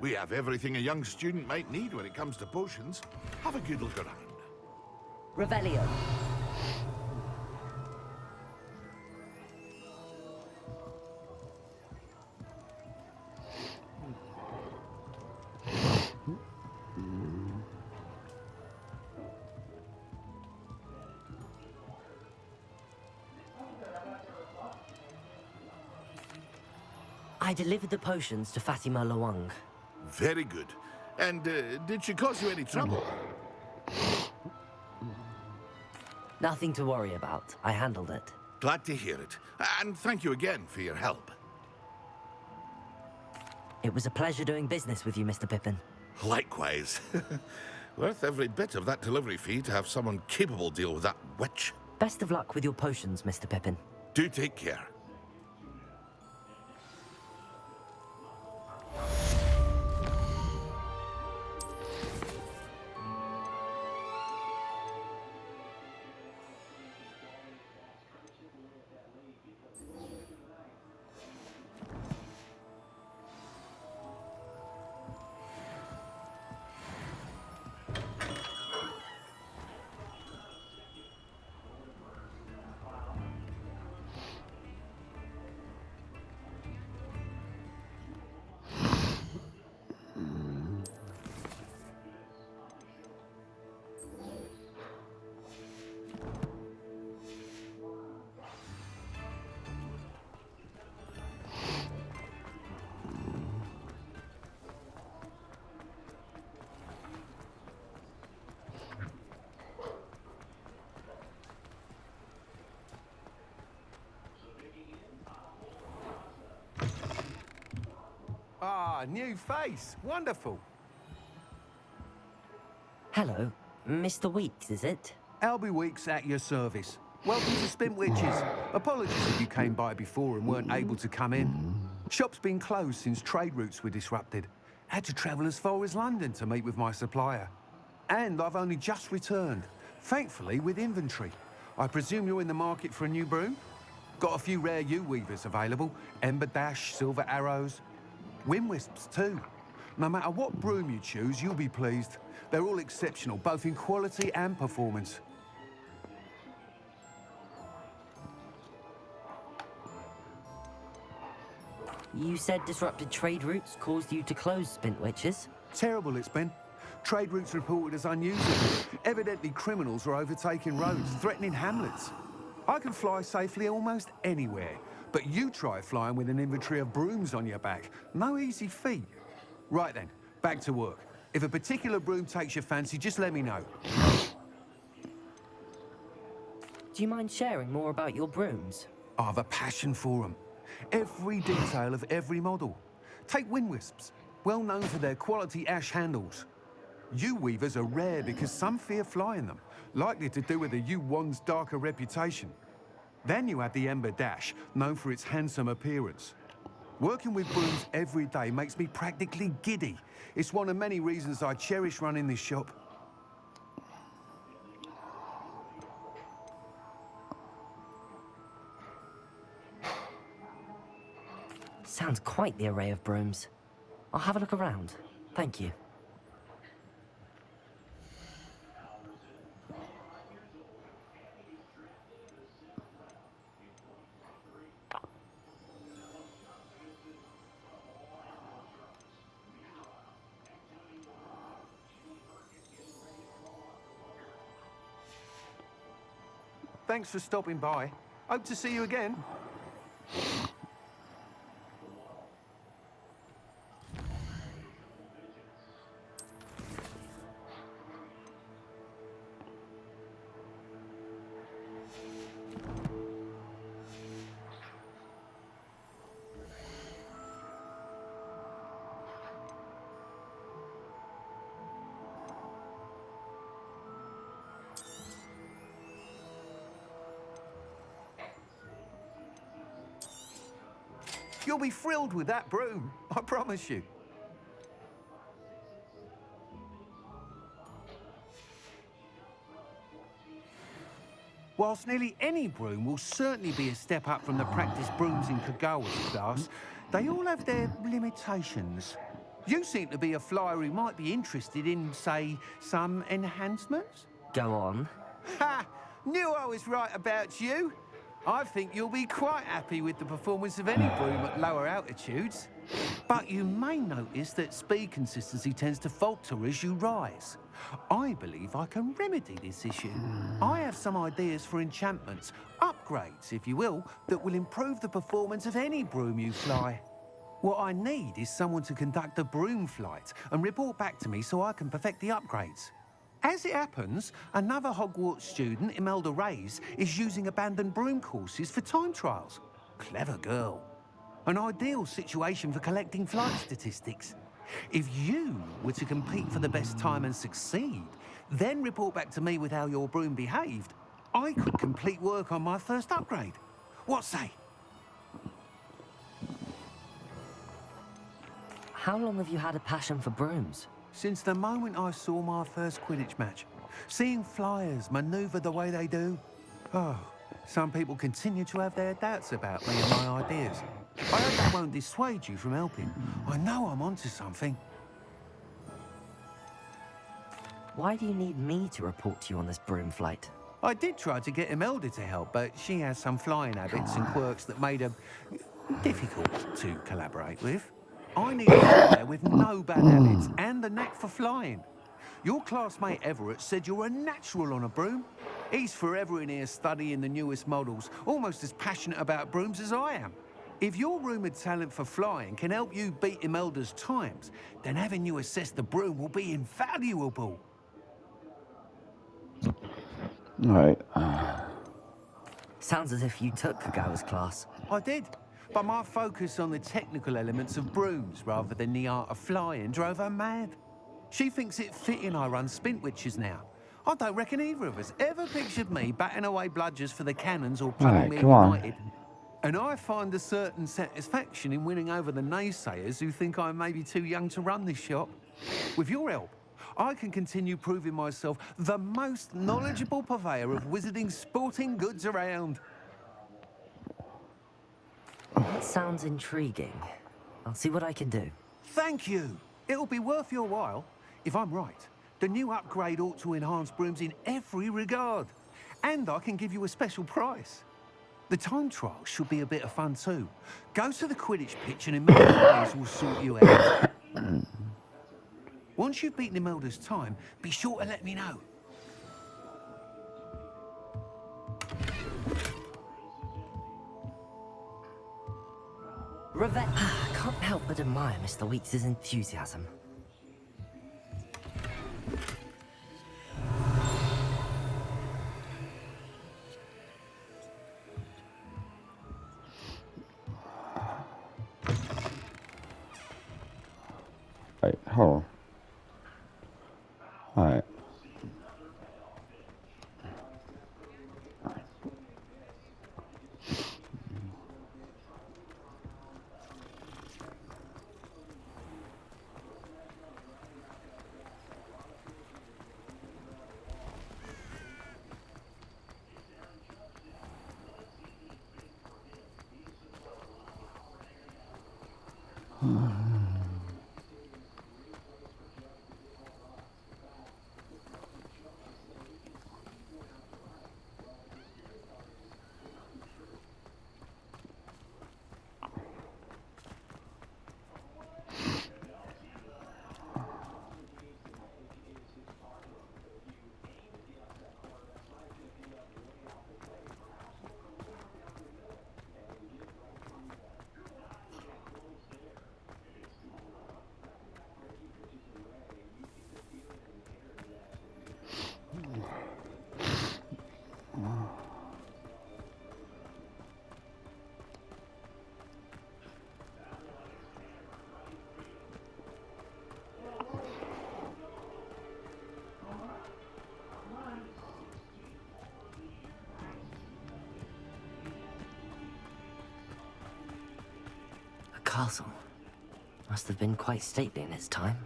We have everything a young student might need when it comes to potions. Have a good look around. Revelio. I delivered the potions to Fatima Lawang. Very good. And did she cause you any trouble? Nothing to worry about. I handled it. Glad to hear it. And thank you again for your help. It was a pleasure doing business with you, Mr. Pippin. Likewise. Worth every bit of that delivery fee to have someone capable deal with that witch. Best of luck with your potions, Mr. Pippin. Do take care. Ah, new face. Wonderful. Hello. Mr. Weeks, is it? Albie Weeks at your service. Welcome to Spintwitches. Apologies if you came by before and weren't able to come in. Shop's been closed since trade routes were disrupted. Had to travel as far as London to meet with my supplier. And I've only just returned, thankfully with inventory. I presume you're in the market for a new broom? Got a few rare yew-weavers available. Ember Dash, Silver Arrows. Wind Wisps too. No matter what broom you choose, you'll be pleased. They're all exceptional, both in quality and performance. You said disrupted trade routes caused you to close Spintwitches? Terrible it's been. Trade routes reported as unusual. Evidently criminals are overtaking roads, threatening hamlets. I can fly safely almost anywhere, but you try flying with an inventory of brooms on your back. No easy feat. Right then, back to work. If a particular broom takes your fancy, just let me know. Do you mind sharing more about your brooms? I have a passion for them. Every detail of every model. Take Wind Wisps, well known for their quality ash handles. Yew weavers are rare because some fear flying them, likely to do with the yew wand's darker reputation. Then you have the Ember Dash, known for its handsome appearance. Working with brooms every day makes me practically giddy. It's one of many reasons I cherish running this shop. Sounds quite the array of brooms. I'll have a look around. Thank you. Thanks for stopping by. Hope to see you again. You'll be thrilled with that broom, I promise you. Whilst nearly any broom will certainly be a step up from the practice brooms in Kagawa's class, they all have their limitations. You seem to be a flyer who might be interested in, say, some enhancements? Go on. Ha! Knew I was right about you. I think you'll be quite happy with the performance of any broom at lower altitudes. But you may notice that speed consistency tends to falter as you rise. I believe I can remedy this issue. I have some ideas for enchantments, upgrades, if you will, that will improve the performance of any broom you fly. What I need is someone to conduct a broom flight and report back to me so I can perfect the upgrades. As it happens, another Hogwarts student, Imelda Reyes, is using abandoned broom courses for time trials. Clever girl. An ideal situation for collecting flight statistics. If you were to compete for the best time and succeed, then report back to me with how your broom behaved, I could complete work on my first upgrade. What say? How long have you had a passion for brooms? Since the moment I saw my first Quidditch match, seeing flyers manoeuvre the way they do. Oh, some people continue to have their doubts about me and my ideas. I hope that won't dissuade you from helping. I know I'm onto something. Why do you need me to report to you on this broom flight? I did try to get Imelda to help, but she has some flying habits and quirks that made her difficult to collaborate with. I need a flyer with no bad habits and the knack for flying. Your classmate Everett said you're a natural on a broom. He's forever in here studying the newest models, almost as passionate about brooms as I am. If your rumoured talent for flying can help you beat Imelda's times, then having you assess the broom will be invaluable. All right. Sounds as if you took Kagawa's class. I did, but my focus on the technical elements of brooms rather than the art of flying drove her mad. She thinks it fitting I run Spintwitches now. I don't reckon either of us ever pictured me batting away bludgers for the Cannons or Alright, Puddlemere come on. United. And I find a certain satisfaction in winning over the naysayers who think I may be too young to run this shop. With your help, I can continue proving myself the most knowledgeable purveyor of wizarding sporting goods around. That sounds intriguing. I'll see what I can do. Thank you. It'll be worth your while. If I'm right, the new upgrade ought to enhance brooms in every regard. And I can give you a special price. The time trial should be a bit of fun too. Go to the Quidditch pitch and Imelda Reyes will sort you out. Once you've beaten Imelda's time, be sure to let me know. I can't help but admire Mr. Weeks' enthusiasm. Wait, hold on. All right. A castle. Must have been quite stately in its time.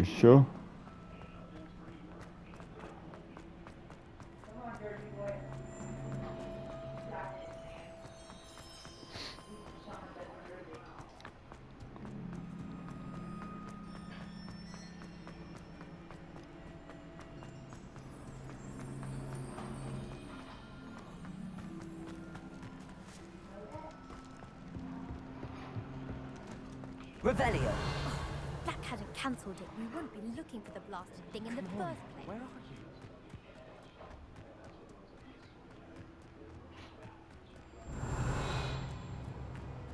You sure? Revelio. Black hadn't cancelled it. We wouldn't be looking for the blasted thing in the first place. Where are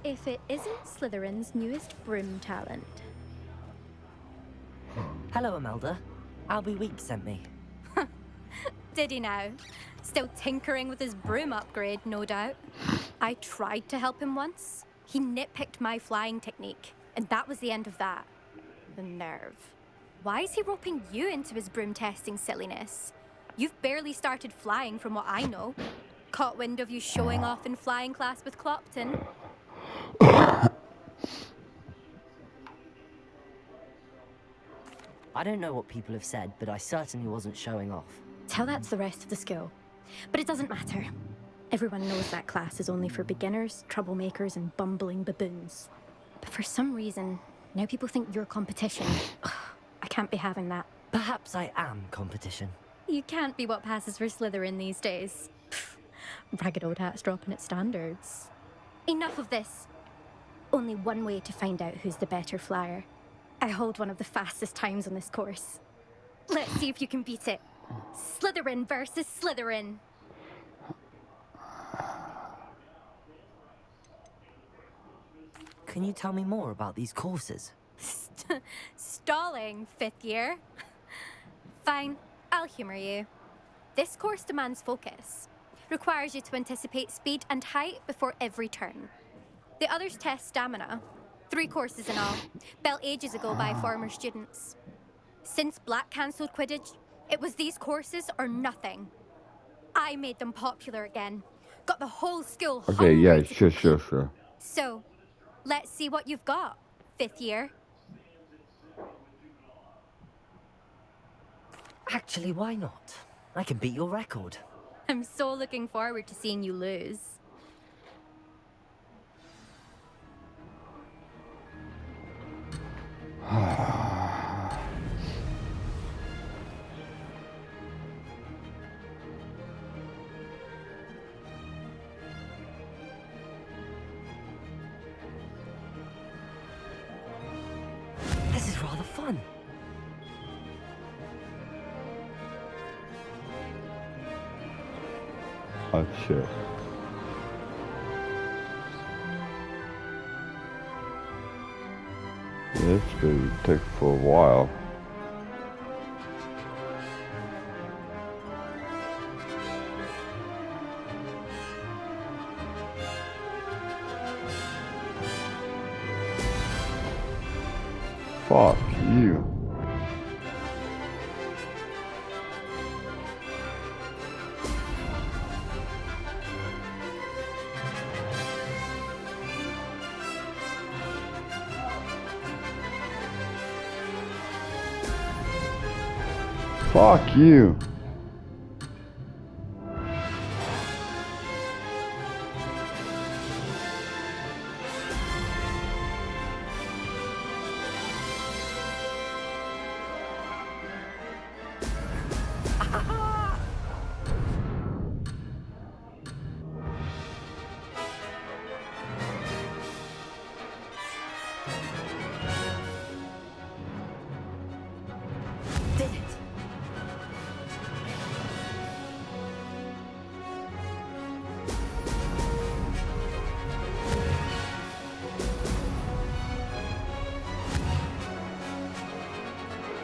you? If it isn't Slytherin's newest broom talent. Hello, Imelda. Albie Week sent me. Did he now? Still tinkering with his broom upgrade, no doubt. I tried to help him once. He nitpicked my flying technique, and that was the end of that. The nerve. Why is he roping you into his broom testing silliness? You've barely started flying from what I know. Caught wind of you showing off in flying class with Clopton. I don't know what people have said, but I certainly wasn't showing off. Tell that to the rest of the school. But it doesn't matter. Everyone knows that class is only for beginners, troublemakers, and bumbling baboons. But for some reason, now people think you're competition. Ugh, I can't be having that. Perhaps I am competition. You can't be what passes for Slytherin these days. Ragged old hat's dropping its standards. Enough of this. Only one way to find out who's the better flyer. I hold one of the fastest times on this course. Let's see if you can beat it. Slytherin versus Slytherin. Can you tell me more about these courses? Stalling, 5th year. Fine, I'll humor you. This course demands focus. Requires you to anticipate speed and height before every turn. The others test stamina. 3 courses in all, built ages ago by former students. Since Black cancelled Quidditch, it was these courses or nothing. I made them popular again. Got the whole school Okay, hungry yeah, to sure. So, let's see what you've got, 5th year. Actually, why not? I can beat your record. I'm so looking forward to seeing you lose. This is rather fun. Oh shit. Yeah, this could take for a while. Fuck you. Fuck you. Did it?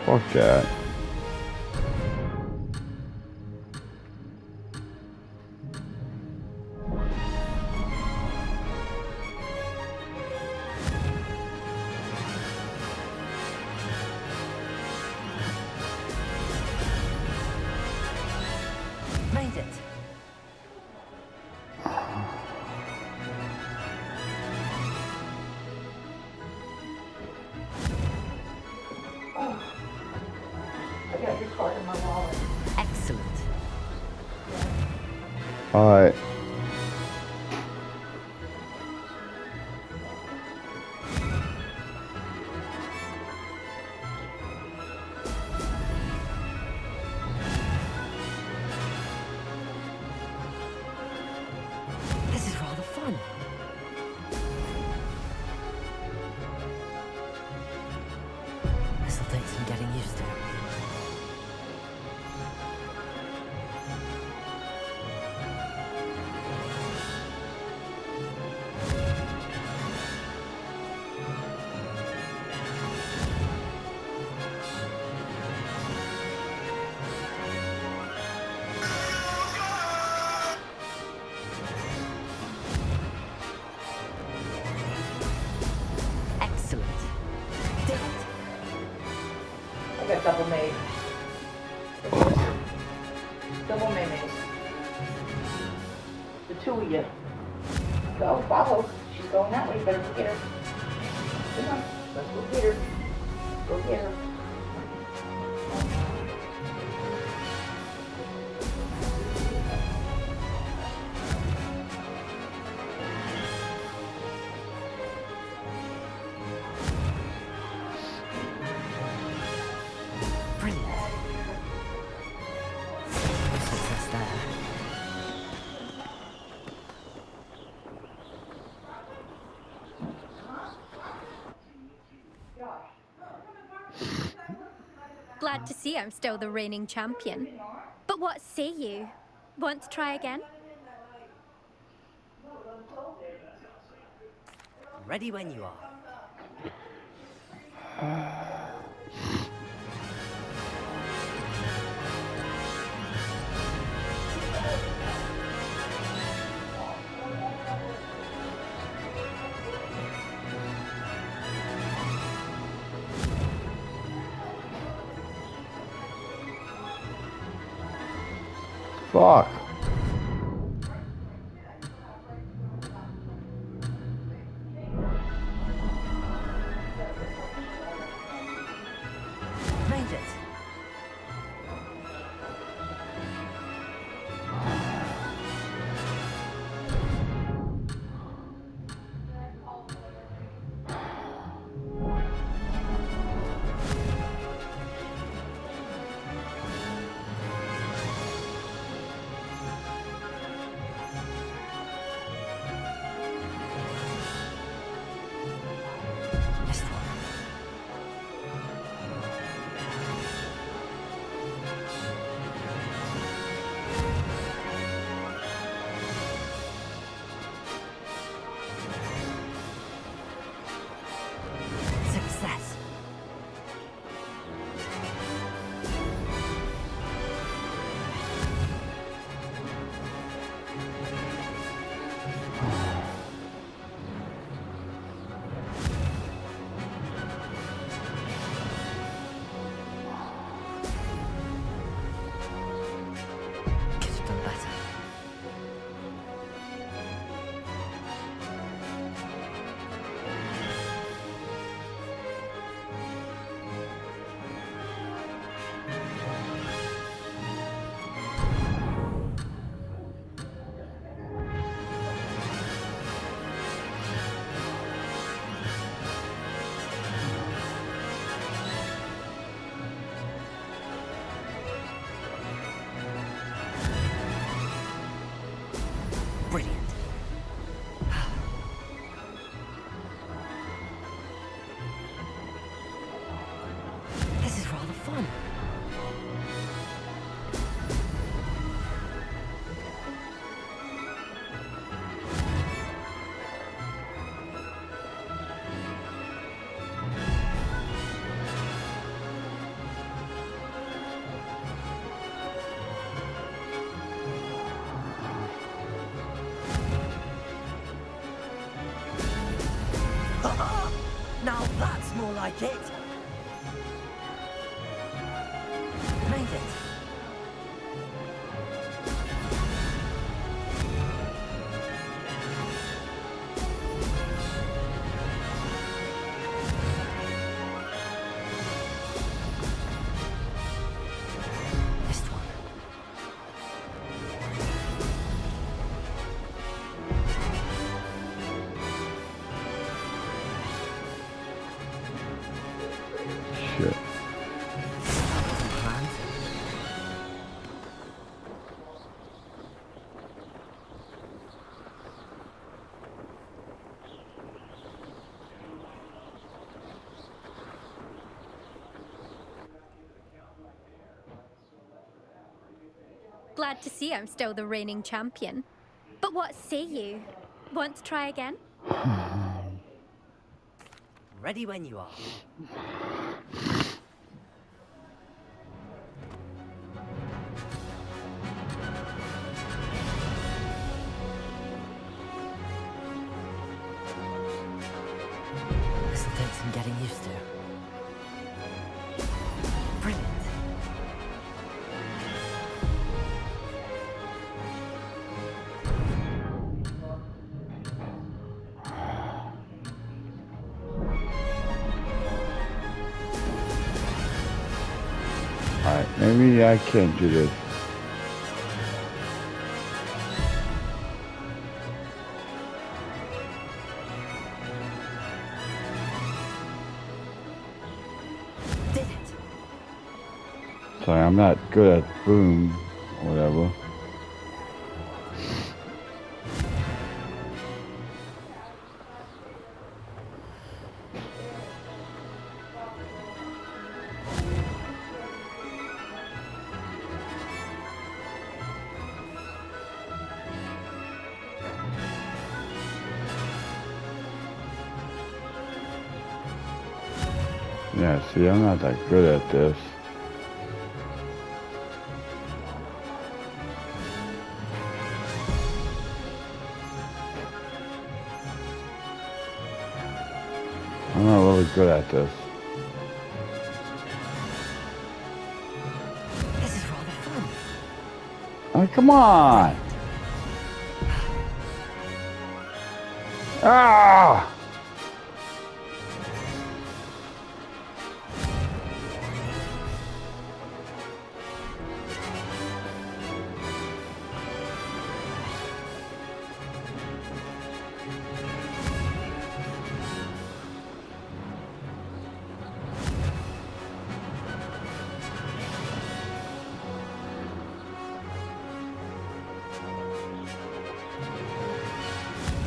Fuck that. Made it. Alright. This is rather fun. This'll take some getting used to. Excellent. Did it. I got double made. Double mayonnaise. The two of you. Go, follow. She's going that way. Better go get her. Come on. Let's go get her. Go get her. Brilliant. No success there. Glad to see I'm still the reigning champion. But what say you? Want to try again? Ready when you are. Fuck. Made it. Missed one. Success. Could have done better. Brilliant. This is rather fun. Now that's more like it. Made it. Missed one. Glad to see I'm still the reigning champion. But what say you? Want to try again? Ready when you are. This'll take some getting used to. Brilliant. Alright, maybe I can't do this. Did it. Sorry, I'm not good at boom, whatever. Yeah, see, I'm not that good at this. I'm not really good at this. This is rather fun. Oh, come on! Ah!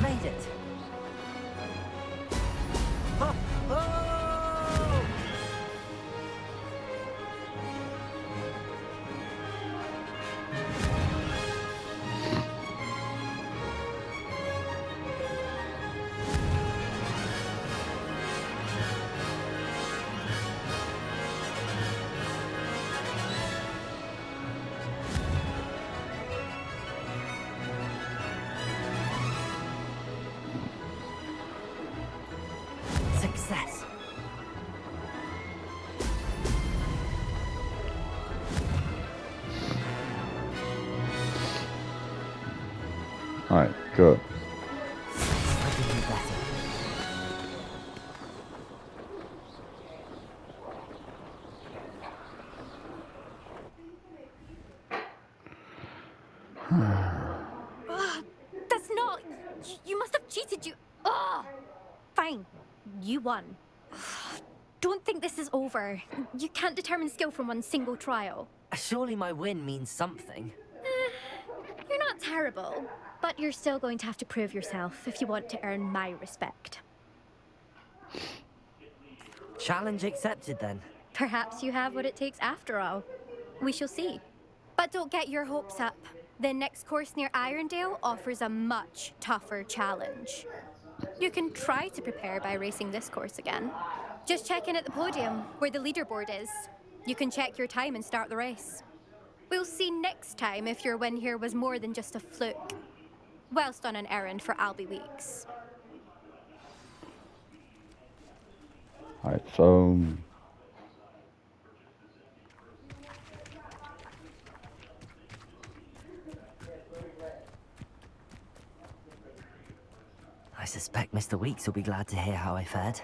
Made it. Oh, oh! Success. Alright, good. Slightly better. That's not. You must have cheated. You. Ugh. Fine. You won. Don't think this is over. You can't determine skill from one single trial. Surely my win means something. You're not terrible, but you're still going to have to prove yourself if you want to earn my respect. Challenge accepted then. Perhaps you have what it takes after all. We shall see. But don't get your hopes up. The next course near Irondale offers a much tougher challenge. You can try to prepare by racing this course again. Just check in at the podium, where the leaderboard is. You can check your time and start the race. We'll see next time if your win here was more than just a fluke. Whilst on an errand for Albie Weeks. Alright, so... I suspect Mr. Weeks will be glad to hear how I fared.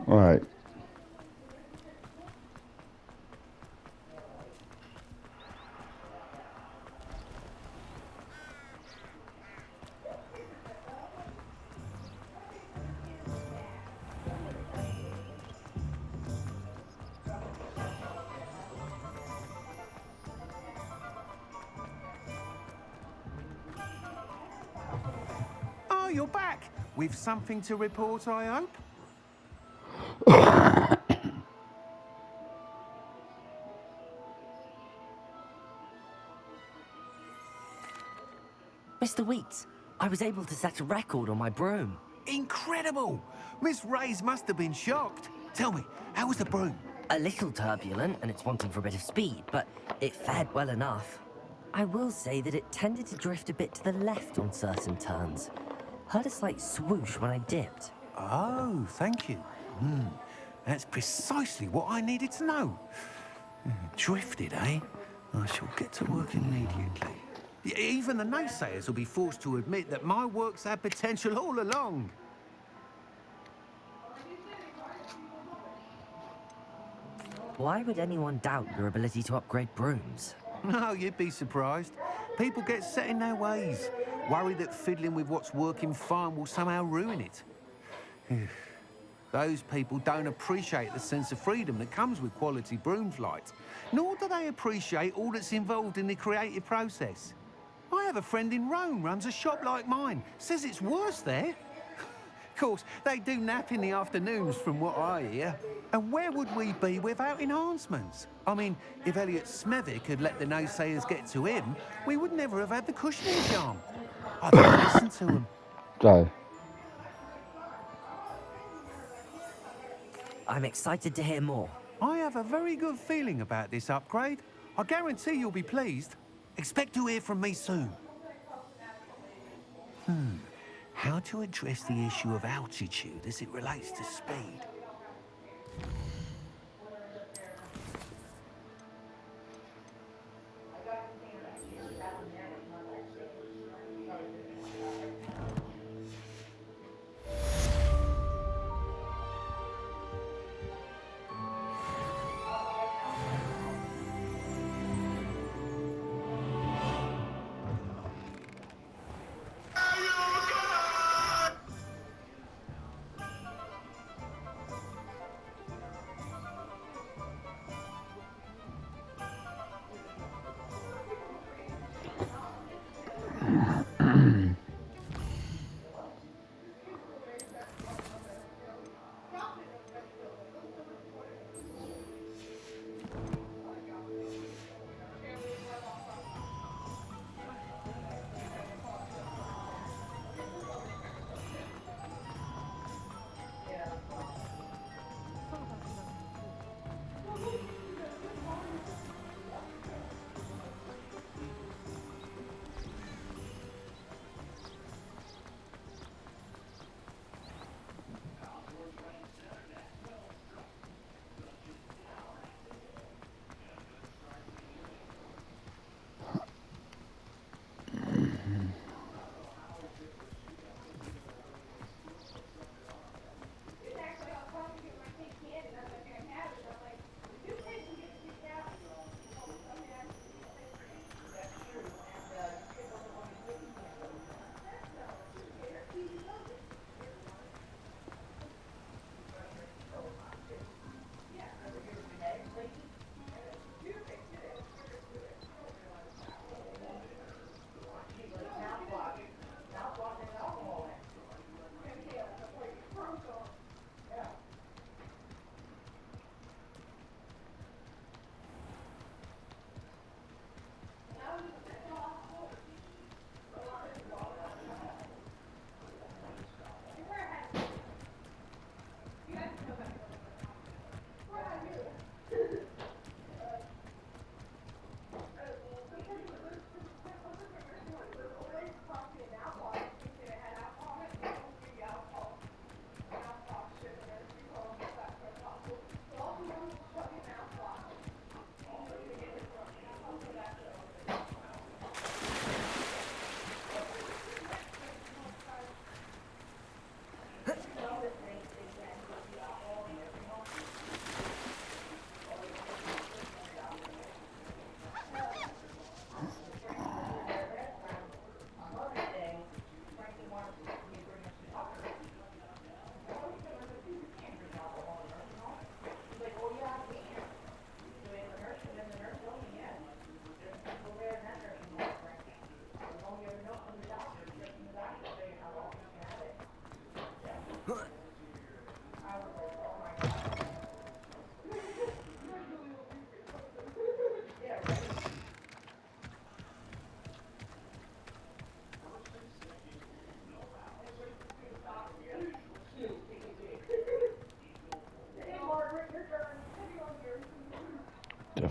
All right. Oh, you're back. With something to report, I hope? Mr. Weeks, I was able to set a record on my broom. Incredible! Miss Reyes must have been shocked. Tell me, how was the broom? A little turbulent and it's wanting for a bit of speed, but it fared well enough. I will say that it tended to drift a bit to the left on certain turns. Heard a slight swoosh when I dipped. Oh, thank you. That's precisely what I needed to know. Drifted, eh? I shall get to work immediately. Even the naysayers will be forced to admit that my work's had potential all along. Why would anyone doubt your ability to upgrade brooms? No, you'd be surprised. People get set in their ways, worried that fiddling with what's working fine will somehow ruin it. Those people don't appreciate the sense of freedom that comes with quality broom flight, nor do they appreciate all that's involved in the creative process. I have a friend in Rome runs a shop like mine, says it's worse there. Of course, they do nap in the afternoons from what I hear. And where would we be without enhancements? I mean, if Elliot Smethwick had let the naysayers get to him, we would never have had the cushioning charm. I don't listen to him. Sorry. I'm excited to hear more. I have a very good feeling about this upgrade. I guarantee you'll be pleased. Expect to hear from me soon. How to address the issue of altitude as it relates to speed?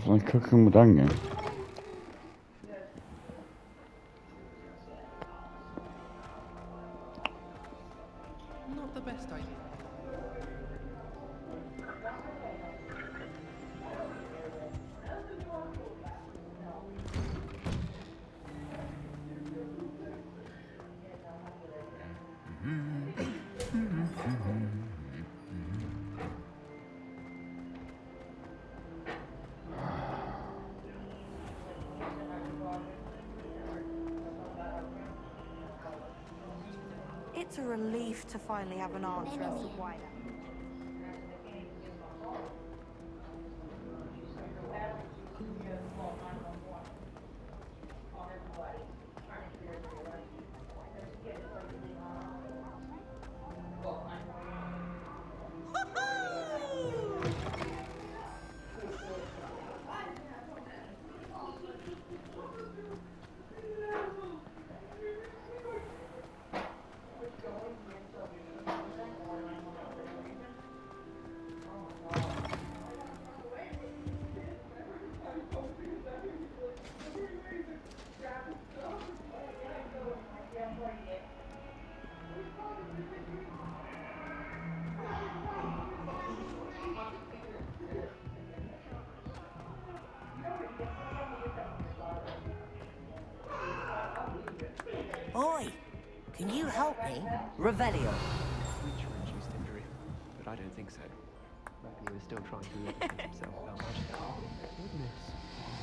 Definitely cooking with onion. Not the best idea. It's a relief to finally have an answer as to why that. Oi! Can you help me? Revelio. Witcher-induced injury, but I don't think so. Maybe he was still trying to levitate himself without magic. Goodness,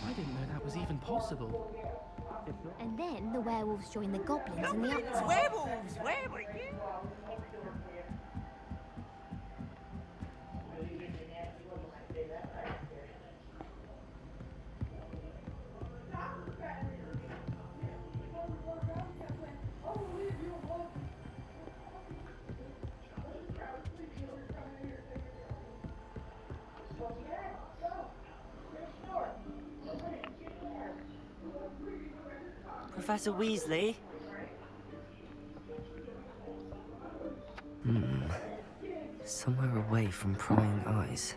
I didn't know that was even possible. If not, And then the werewolves join the goblins in the Goblins, uproar. werewolves, where were you? Professor Weasley? Somewhere away from prying eyes.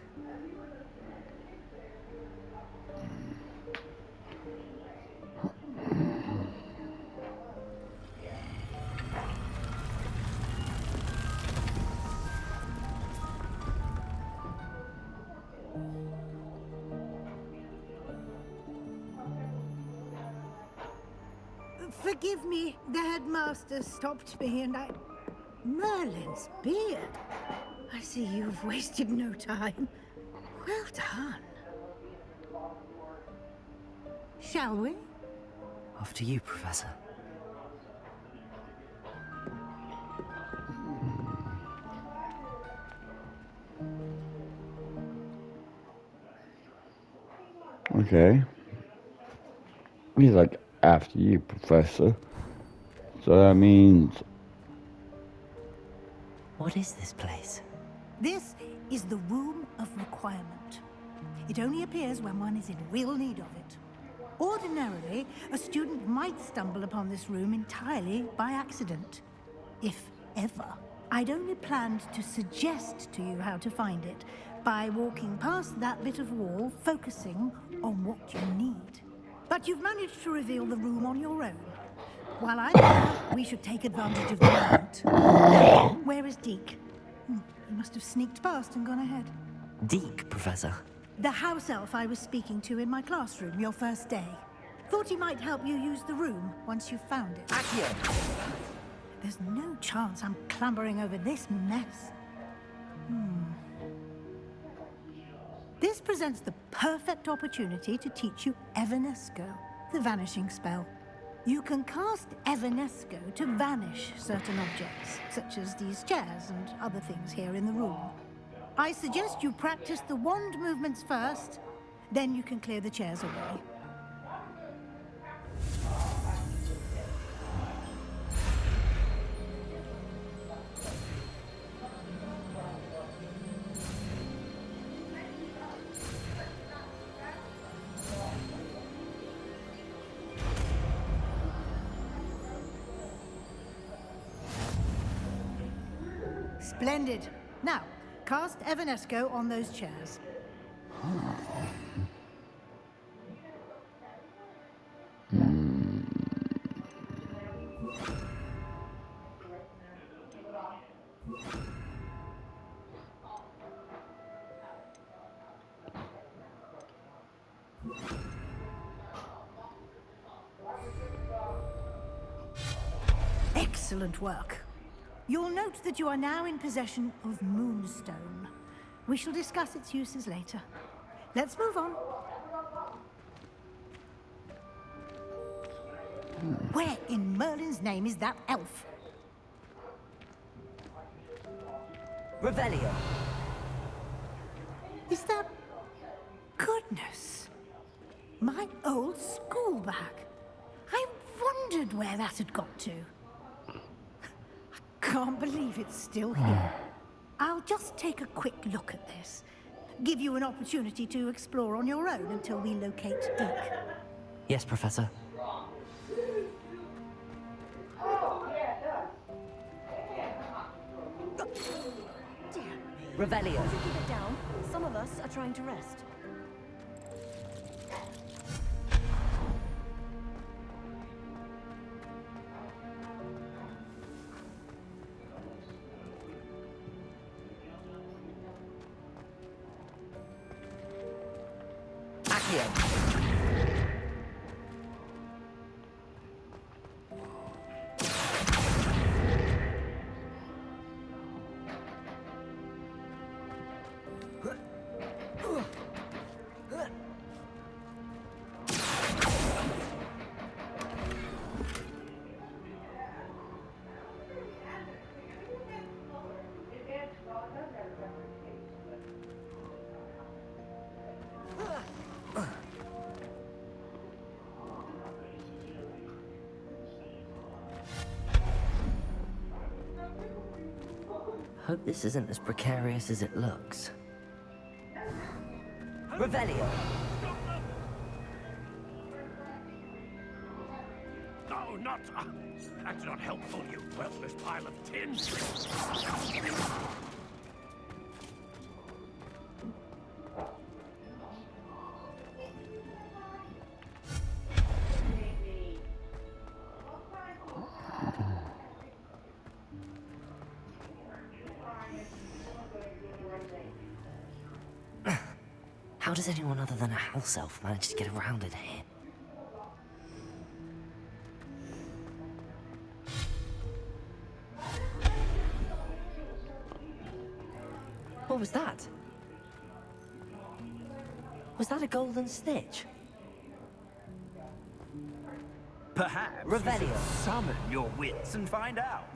Forgive me, the headmaster stopped me and I... Merlin's beard. I see you've wasted no time. Well done. Shall we? After you, Professor. Okay. He's like, after you, Professor. So that means... What is this place? This is the Room of Requirement. It only appears when one is in real need of it. Ordinarily, a student might stumble upon this room entirely by accident. If ever. I'd only planned to suggest to you how to find it by walking past that bit of wall, focusing on what you need. But you've managed to reveal the room on your own. While I'm here, we should take advantage of the moment. Where is Deke? He must have sneaked past and gone ahead. Deke, Professor. The house elf I was speaking to in my classroom your first day. Thought he might help you use the room once you've found it. Accio! There's no chance I'm clambering over this mess. This presents the perfect opportunity to teach you Evanesco, the vanishing spell. You can cast Evanesco to vanish certain objects, such as these chairs and other things here in the room. I suggest you practice the wand movements first, then you can clear the chairs away. Splendid. Now, cast Evanesco on those chairs. Excellent work. You'll note that you are now in possession of Moonstone. We shall discuss its uses later. Let's move on. Where in Merlin's name is that elf? Revelio. Is that... Goodness. My old school bag. I wondered where that had got to. I can't believe it's still here. I'll just take a quick look at this. Give you an opportunity to explore on your own until we locate Deke. Yes, Professor. Revelio. Keep it down. Some of us are trying to rest. Hope this isn't as precarious as it looks. Revelio. No, not... that's not helpful, you worthless pile of tin. How does anyone other than a house elf manage to get around in here? What was that? Was that a golden snitch? Perhaps Revelio. you should summon your wits and find out.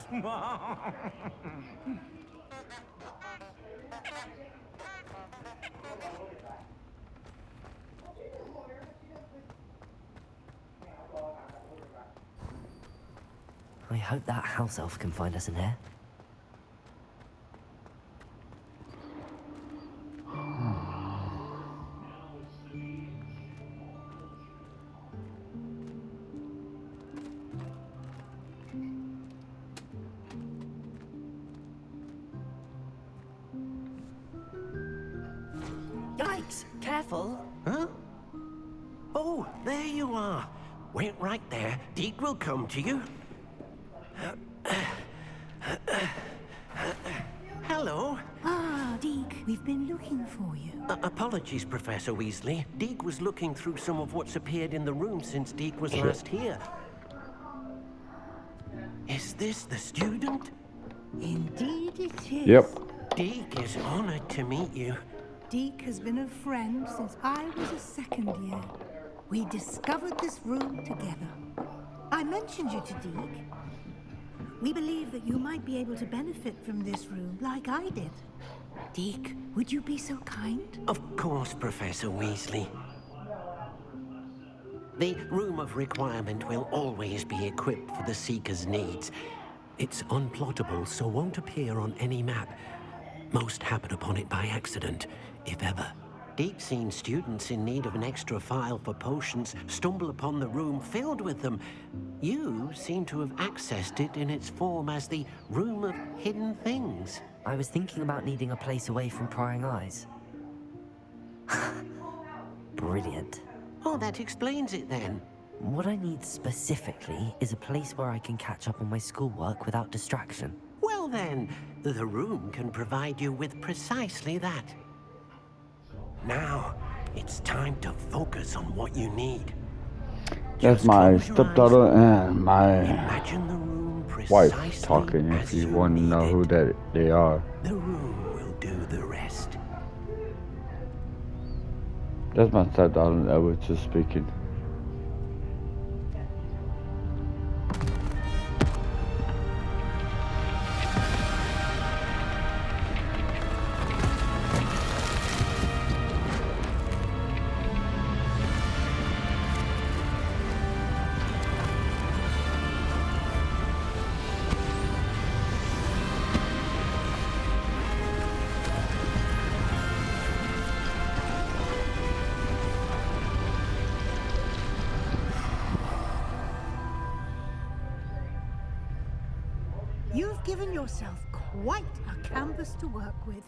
I hope that house elf can find us in here. Yikes! Careful! Huh? Oh, there you are. Wait right there. Deke will come to you. Hello. Ah, Deke, we've been looking for you. Apologies, Professor Weasley. Deke was looking through some of what's appeared in the room since Deke was last here. Is this the student? Indeed it is. Yep. Deke is honored to meet you. Deke has been a friend since I was a second year. We discovered this room together. I mentioned you to Deke. We believe that you might be able to benefit from this room like I did. Deke, would you be so kind? Of course, Professor Weasley. The Room of Requirement will always be equipped for the Seeker's needs. It's unplottable, so won't appear on any map. Most happen upon it by accident, if ever. Deke's seen students in need of an extra file for potions stumble upon the room filled with them. You seem to have accessed it in its form as the Room of Hidden Things. I was thinking about needing a place away from prying eyes. Brilliant. Oh, that explains it then. What I need specifically is a place where I can catch up on my schoolwork without distraction. Well then, the room can provide you with precisely that. Now, it's time to focus on what you need. That's my stepdaughter and my Imagine the room wife precisely talking, if as you want to know who they are. The room will do the rest. That's my stepdaughter that was just speaking. You've given yourself quite a canvas to work with.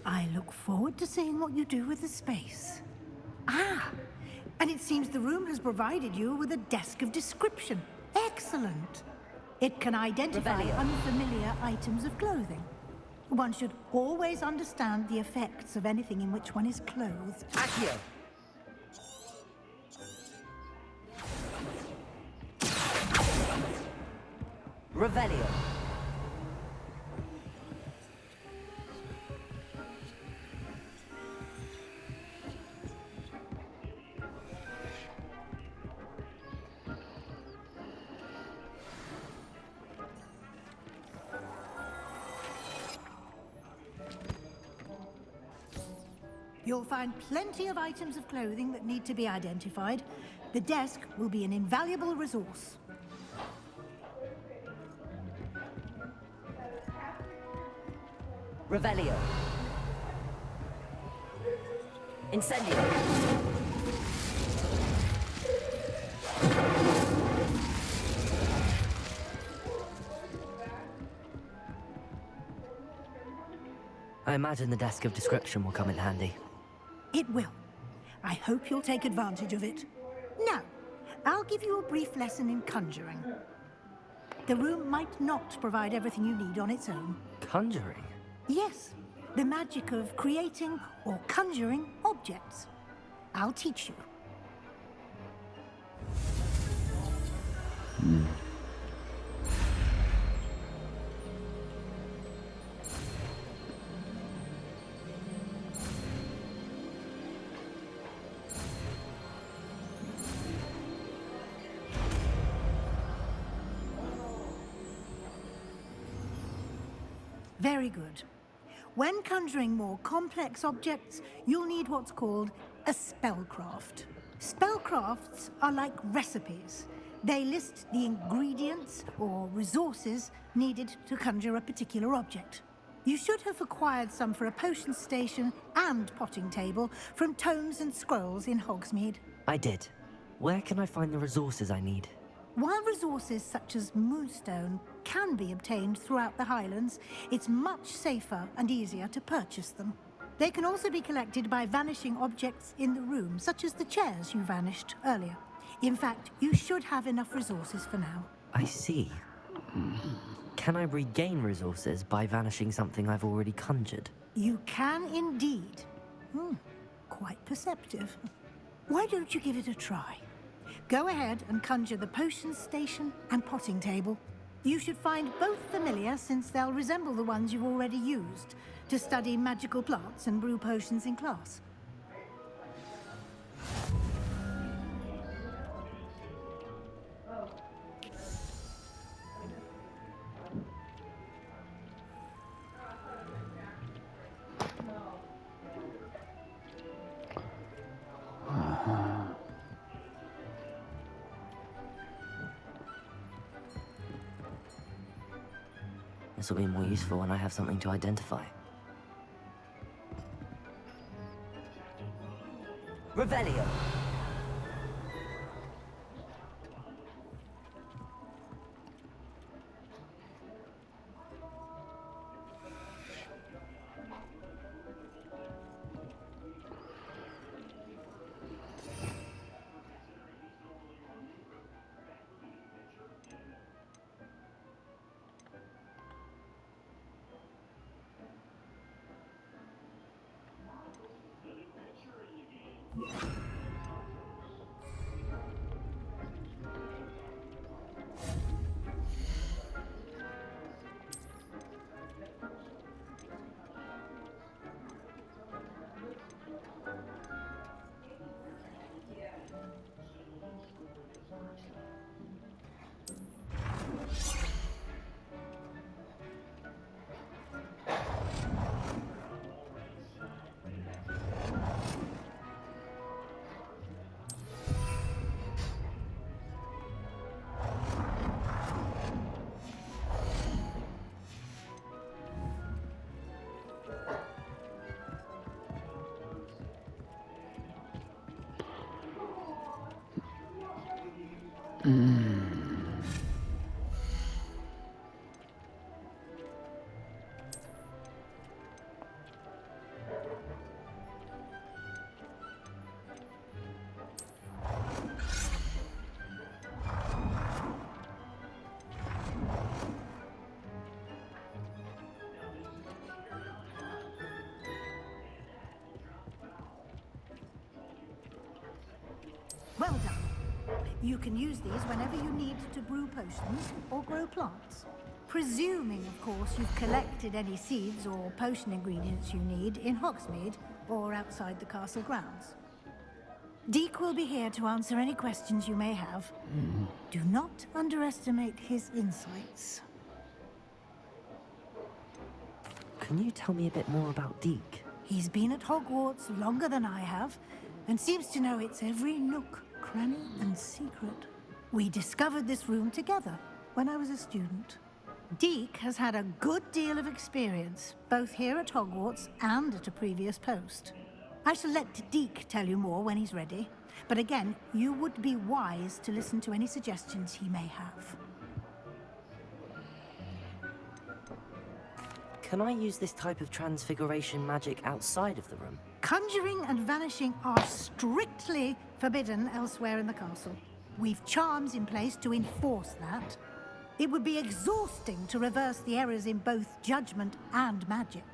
I look forward to seeing what you do with the space. Ah, and it seems the room has provided you with a desk of description. Excellent. It can identify unfamiliar items of clothing. One should always understand the effects of anything in which one is clothed. Accio! Revelio. You'll find plenty of items of clothing that need to be identified. The desk will be an invaluable resource. Revelio. Incendio. I imagine the desk of description will come in handy. It will. I hope you'll take advantage of it. Now, I'll give you a brief lesson in conjuring. The room might not provide everything you need on its own. Conjuring? Yes, the magic of creating or conjuring objects. I'll teach you. Very good. When conjuring more complex objects, you'll need what's called a spellcraft. Spellcrafts are like recipes. They list the ingredients or resources needed to conjure a particular object. You should have acquired some for a potion station and potting table from tomes and scrolls in Hogsmeade. I did. Where can I find the resources I need? While resources such as moonstone can be obtained throughout the Highlands, it's much safer and easier to purchase them. They can also be collected by vanishing objects in the room, such as the chairs you vanished earlier. In fact, you should have enough resources for now. I see. Can I regain resources by vanishing something I've already conjured? You can indeed. Quite perceptive. Why don't you give it a try? Go ahead and conjure the potion station and potting table. You should find both familiar, since they'll resemble the ones you've already used to study magical plants and brew potions in class. This will be more useful when I have something to identify. Revelio. Well done. You can use these whenever you need to brew potions or grow plants. Presuming, of course, you've collected any seeds or potion ingredients you need in Hogsmeade or outside the castle grounds. Deek will be here to answer any questions you may have. Do not underestimate his insights. Can you tell me a bit more about Deek? He's been at Hogwarts longer than I have, and seems to know its every nook, cranny, and secret. We discovered this room together when I was a student. Deek has had a good deal of experience, both here at Hogwarts and at a previous post. I shall let Deek tell you more when he's ready, but again, you would be wise to listen to any suggestions he may have. Can I use this type of transfiguration magic outside of the room? Conjuring and vanishing are strictly forbidden elsewhere in the castle. We've charms in place to enforce that. It would be exhausting to reverse the errors in both judgment and magic.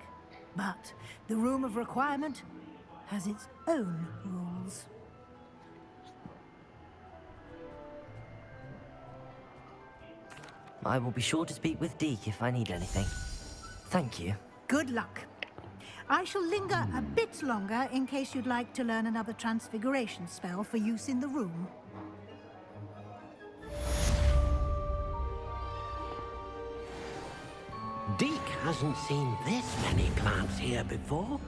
But the Room of Requirement has its own rules. I will be sure to speak with Deek if I need anything. Thank you. Good luck. I shall linger a bit longer in case you'd like to learn another transfiguration spell for use in the room. Deek hasn't seen this many plants here before.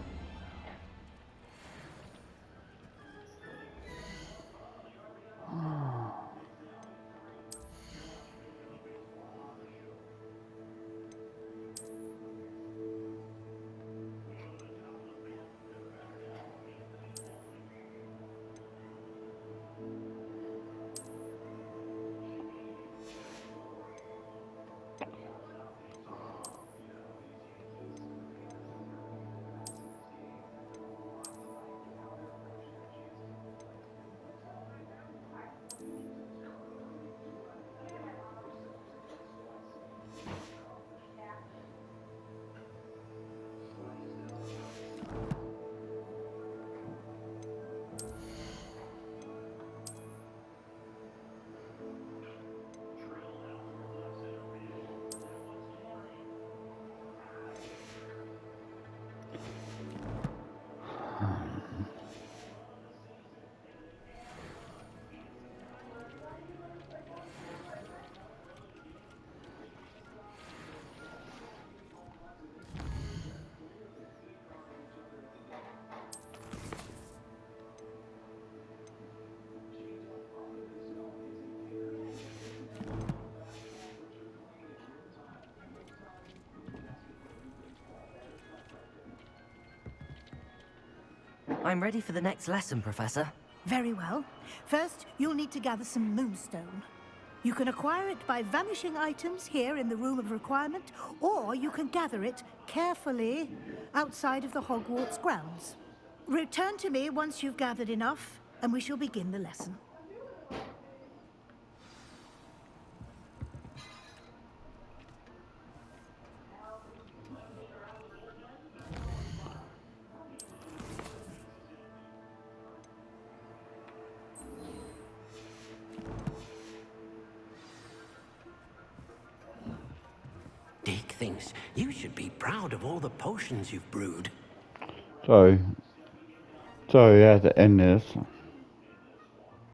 I'm ready for the next lesson, Professor. Very well. First, you'll need to gather some moonstone. You can acquire it by vanishing items here in the Room of Requirement, or you can gather it carefully outside of the Hogwarts grounds. Return to me once you've gathered enough, and we shall begin the lesson. Dick thinks you should be proud of all the potions you've brewed. So you have to end this.